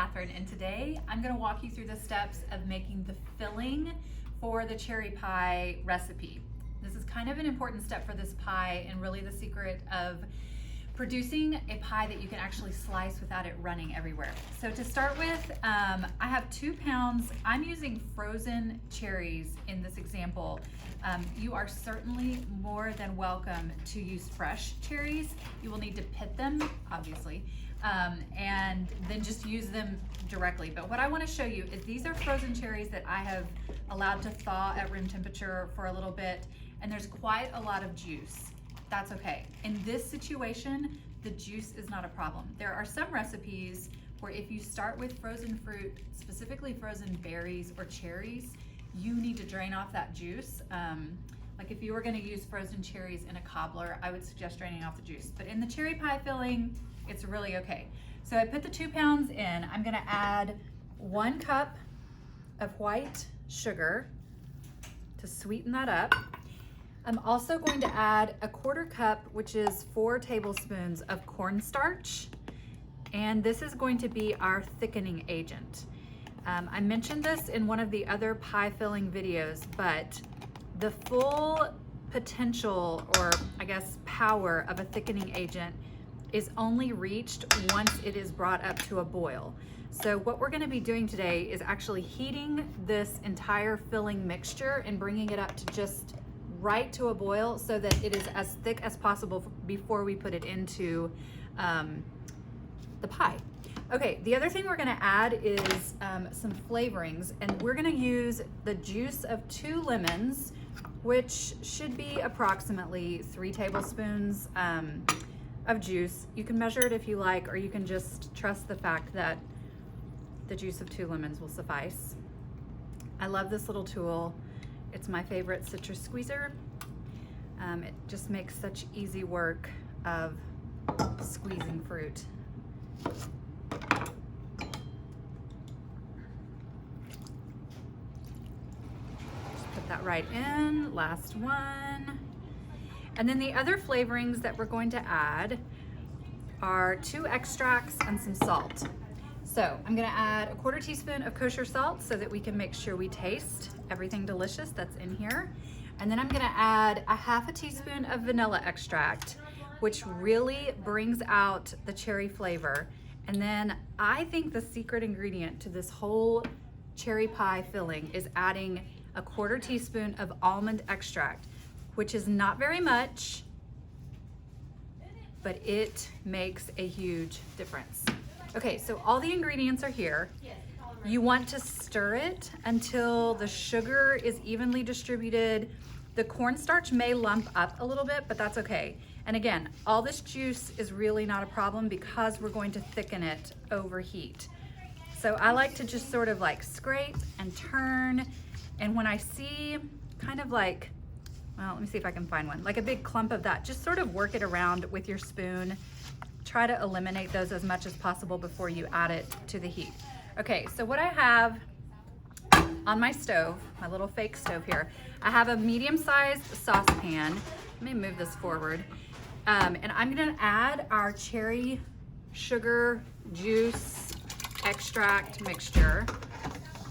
Catherine, and today I'm going to walk you through the steps of making the filling for the cherry pie recipe. This is kind of an important step for this pie and really the secret of producing a pie that you can actually slice without it running everywhere. So to start with, I have 2 pounds. I'm using frozen cherries in this example. You are certainly more than welcome to use fresh cherries. You will need to pit them, obviously, and then just use them directly. But what I want to show you is these are frozen cherries that I have allowed to thaw at room temperature for a little bit, and there's quite a lot of juice. That's okay. In this situation, the juice is not a problem. There are some recipes where if you start with frozen fruit, specifically frozen berries or cherries, you need to drain off that juice. Like if you were gonna use frozen cherries in a cobbler, I would suggest draining off the juice. But in the cherry pie filling, it's really okay. So I put the 2 pounds in. I'm gonna add 1 cup of white sugar to sweeten that up. I'm also going to add a 1/4 cup, which is 4 tablespoons of cornstarch. And this is going to be our thickening agent. I mentioned this in one of the other pie filling videos, but the full potential, or I guess power, of a thickening agent is only reached once it is brought up to a boil. So what we're going to be doing today is actually heating this entire filling mixture and bringing it up to just right to a boil so that it is as thick as possible before we put it into the pie. Okay, the other thing we're gonna add is some flavorings, and we're gonna use the juice of 2 lemons, which should be approximately 3 tablespoons of juice. You can measure it if you like, or you can just trust the fact that the juice of 2 lemons will suffice. I love this little tool. It's my favorite citrus squeezer. It just makes such easy work of squeezing fruit. Just put that right in, last one. And then the other flavorings that we're going to add are 2 extracts and some salt. So I'm gonna add a 1/4 teaspoon of kosher salt so that we can make sure we taste everything delicious that's in here. And then I'm gonna add a 1/2 teaspoon of vanilla extract, which really brings out the cherry flavor. And then I think the secret ingredient to this whole cherry pie filling is adding a 1/4 teaspoon of almond extract, which is not very much, but it makes a huge difference. Okay, so all the ingredients are here. You want to stir it until the sugar is evenly distributed. The cornstarch may lump up a little bit, but that's okay. And again, all this juice is really not a problem because we're going to thicken it over heat. So I like to just sort of like scrape and turn. And when I see kind of like, well, let me see if I can find one, like a big clump of that, just sort of work it around with your spoon. Try to eliminate those as much as possible before you add it to the heat. Okay, so what I have on my stove, my little fake stove here, I have a medium-sized saucepan. Let me move this forward. And I'm gonna add our cherry sugar juice extract mixture.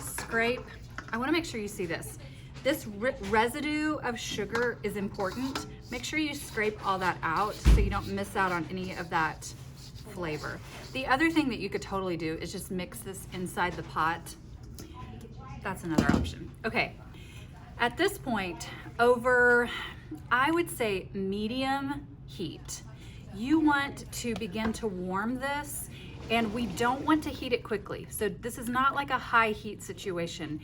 Scrape. I wanna make sure you see this. This residue of sugar is important. Make sure you scrape all that out so you don't miss out on any of that flavor. The other thing that you could totally do is just mix this inside the pot. That's another option. Okay, at this point, over, I would say, medium heat, you want to begin to warm this, and we don't want to heat it quickly. So this is not like a high heat situation.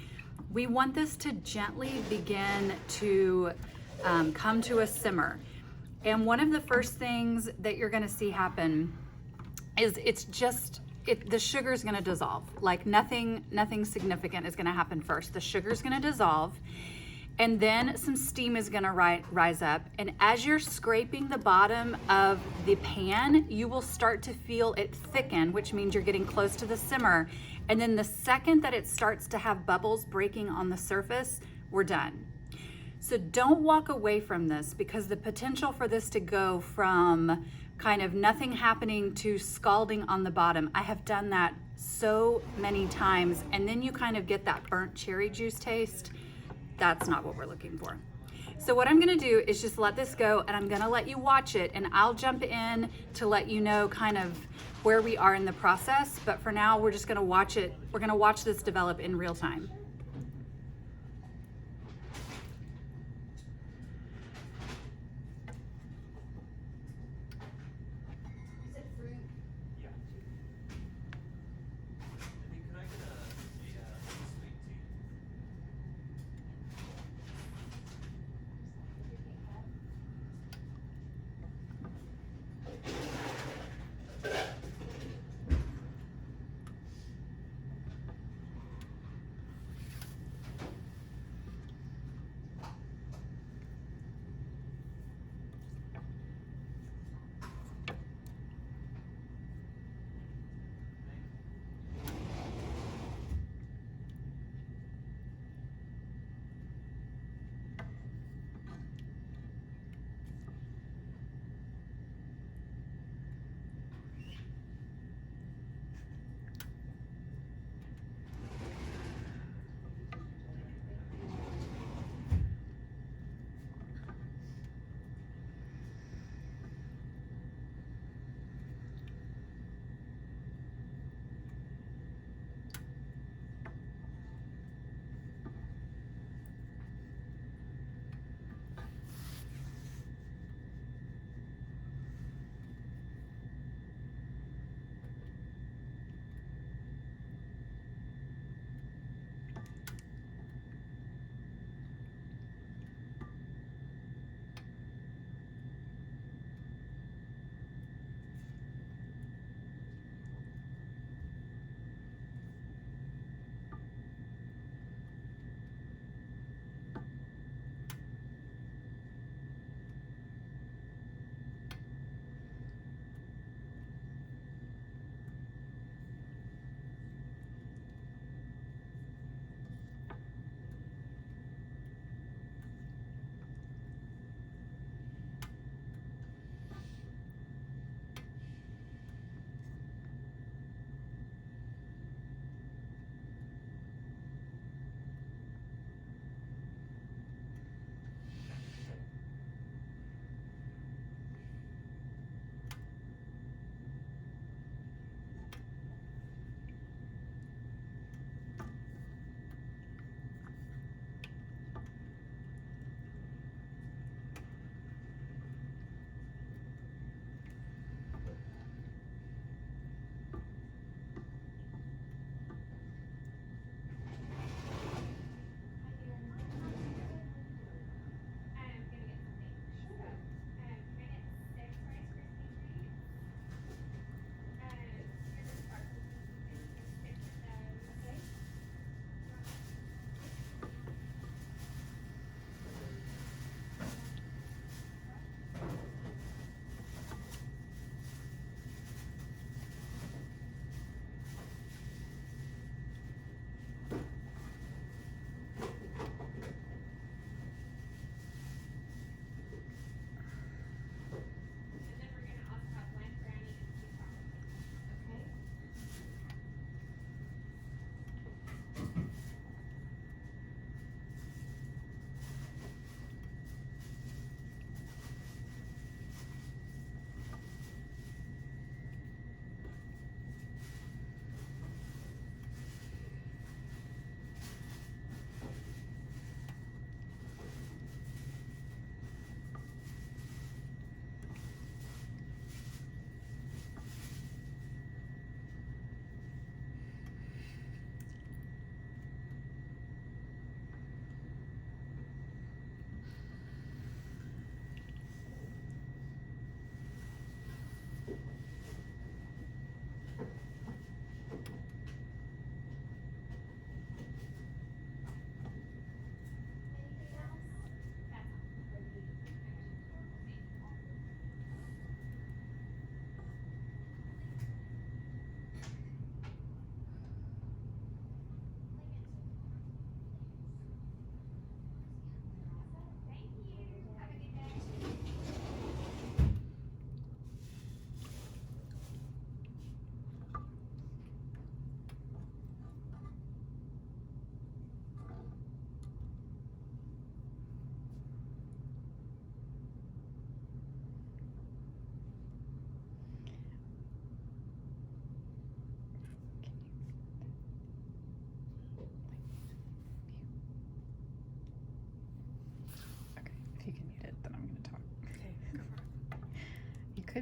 We want this to gently begin to come to a simmer. And one of the first things that you're gonna see happen is the sugar is gonna dissolve. Like nothing significant is gonna happen first. The sugar's gonna dissolve, and then some steam is gonna rise up. And as you're scraping the bottom of the pan, you will start to feel it thicken, which means you're getting close to the simmer. And then the second that it starts to have bubbles breaking on the surface, we're done. So don't walk away from this, because the potential for this to go from kind of nothing happening to scalding on the bottom. I have done that so many times, and then you kind of get that burnt cherry juice taste. That's not what we're looking for. So what I'm gonna do is just let this go, and I'm gonna let you watch it, and I'll jump in to let you know kind of where we are in the process. But for now, we're just gonna watch it. We're gonna watch this develop in real time.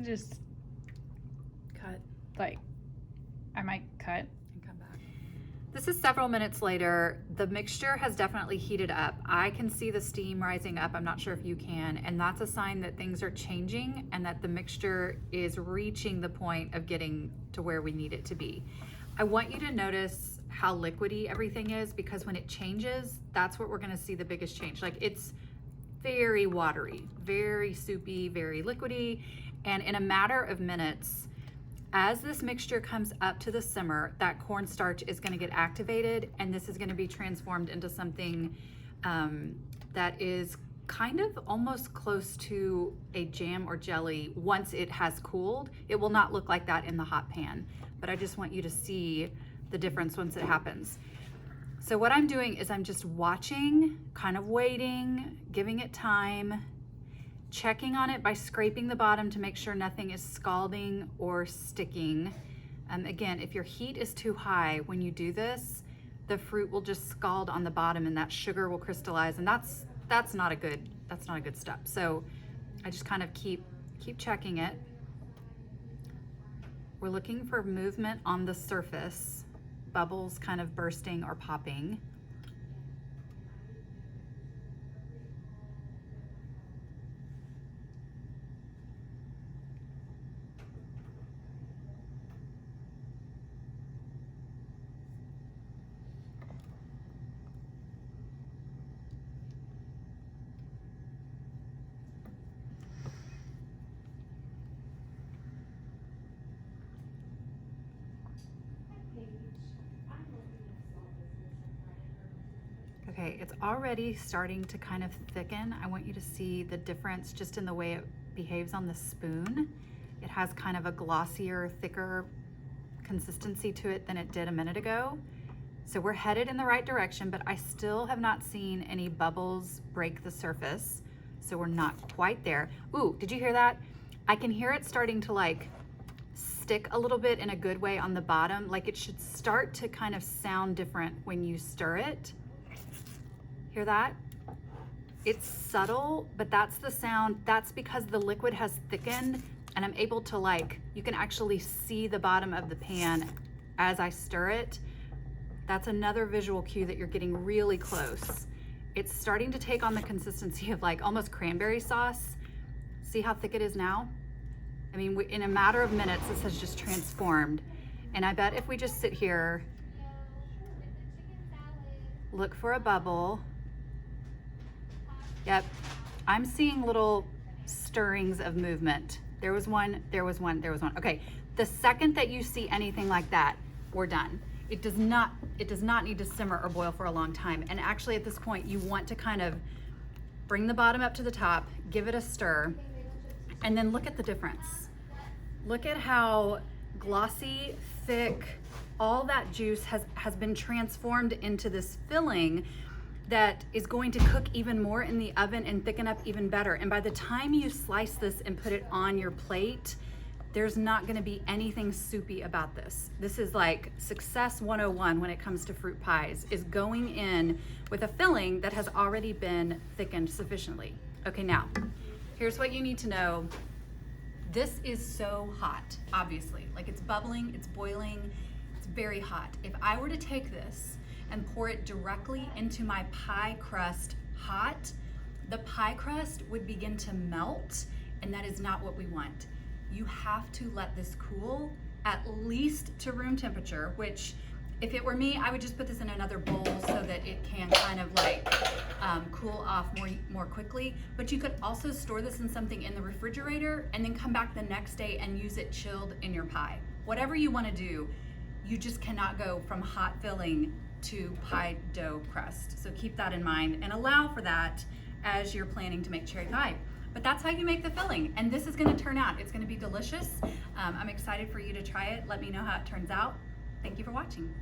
could just Cut like, I might cut. and come back. This is several minutes later. The mixture has definitely heated up. I can see the steam rising up. I'm not sure if you can, and that's a sign that things are changing and that the mixture is reaching the point of getting to where we need it to be. I want you to notice how liquidy everything is, because when it changes, that's what we're gonna see the biggest change. Like, it's very watery, very soupy, very liquidy, and in a matter of minutes, as this mixture comes up to the simmer, that cornstarch is going to get activated, and this is going to be transformed into something that is kind of almost close to a jam or jelly once it has cooled. It will not look like that in the hot pan, but I just want you to see the difference once it happens. So what I'm doing is I'm just watching, kind of waiting, giving it time, checking on it by scraping the bottom to make sure nothing is scalding or sticking. Again, if your heat is too high when you do this, the fruit will just scald on the bottom and that sugar will crystallize, and that's not a good step. So I just kind of keep checking it. We're looking for movement on the surface, bubbles kind of bursting or popping. Okay, it's already starting to kind of thicken. I want you to see the difference just in the way it behaves on the spoon. It has kind of a glossier, thicker consistency to it than it did a minute ago. So we're headed in the right direction, but I still have not seen any bubbles break the surface. So we're not quite there. Ooh, did you hear that? I can hear it starting to like stick a little bit in a good way on the bottom. Like, it should start to kind of sound different when you stir it. Hear that? It's subtle, but that's the sound. That's because the liquid has thickened, and I'm able to, like, you can actually see the bottom of the pan as I stir it. That's another visual cue that you're getting really close. It's starting to take on the consistency of like almost cranberry sauce. See how thick it is now? I mean, in a matter of minutes, this has just transformed. And I bet if we just sit here, look for a bubble. Yep, I'm seeing little stirrings of movement. There was one, there was one, there was one. Okay, the second that you see anything like that, we're done. It does not need to simmer or boil for a long time. And actually at this point, you want to kind of bring the bottom up to the top, give it a stir, and then look at the difference. Look at how glossy, thick, all that juice has been transformed into this filling that is going to cook even more in the oven and thicken up even better. And by the time you slice this and put it on your plate, there's not gonna be anything soupy about this. This is like success 101 when it comes to fruit pies, is going in with a filling that has already been thickened sufficiently. Okay, now, here's what you need to know. This is so hot, obviously. Like, it's bubbling, it's boiling, it's very hot. If I were to take this and pour it directly into my pie crust hot, the pie crust would begin to melt, and that is not what we want. You have to let this cool at least to room temperature, which if it were me, I would just put this in another bowl so that it can kind of like cool off more quickly. But you could also store this in something in the refrigerator and then come back the next day and use it chilled in your pie. Whatever you want to do, you just cannot go from hot filling to pie dough crust. So keep that in mind and allow for that as you're planning to make cherry pie. But that's how you make the filling, and this is gonna turn out. It's gonna be delicious. I'm excited for you to try it. Let me know how it turns out. Thank you for watching.